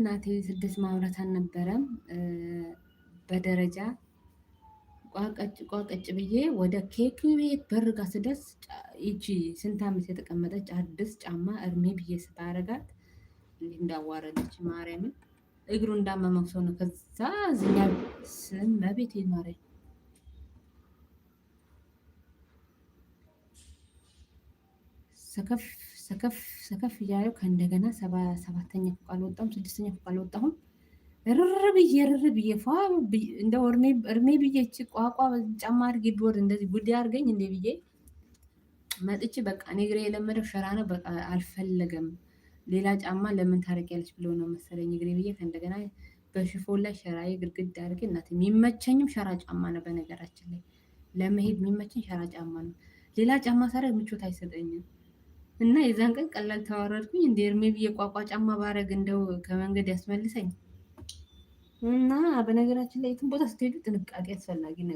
እናቴ ስድስት ማውራት አልነበረም። በደረጃ ቋቀጭ ብዬ ወደ ኬክ ቤት በር ጋር ስደርስ ይቺ ስንት ዓመት የተቀመጠች አዲስ ጫማ እርሜ ብዬ ስታረጋት እንዲህ እንዳዋረደች ማርያምን እግሩ እንዳመመው ሰው ነው። ከዛ ዝኛ ስም መቤት ማርያም ሰከፍ ሰከፍ ሰከፍ እያለው ከእንደገና ሰባተኛ ፎቅ አልወጣሁም፣ ስድስተኛ ፎቅ አልወጣሁም። እርር ብዬ ፏ እንደ እርሜ ብዬ እቺ ቋቋ ጫማ አድርጌ ቢወርድ እንደዚህ ጉዴ አድርገኝ እንዴ ብዬ መጥቼ በቃ እኔ እግሬ የለመደው ሸራ ነው። በቃ አልፈለገም ሌላ ጫማ ለምን ታደርጊያለሽ ብሎ ነው መሰለኝ እግሬ ብዬ ከእንደገና በሽፎን ላይ ሸራዬ ግድግዳ አድርጌ እናቴ የሚመቸኝም ሸራ ጫማ ነው። በነገራችን ላይ ለመሄድ የሚመቸኝ ሸራ ጫማ ነው። ሌላ ጫማ ሳደርግ ምቾት አይሰጠኝም። እና የዛን ቀን ቀላል ተዋረድኩኝ። እንደ እርሜ ብዬ ቋቋ ጫማ ባረግ እንደው ከመንገድ ያስመልሰኝ። እና በነገራችን ላይ የትም ቦታ ስትሄዱ ጥንቃቄ አስፈላጊ ነገር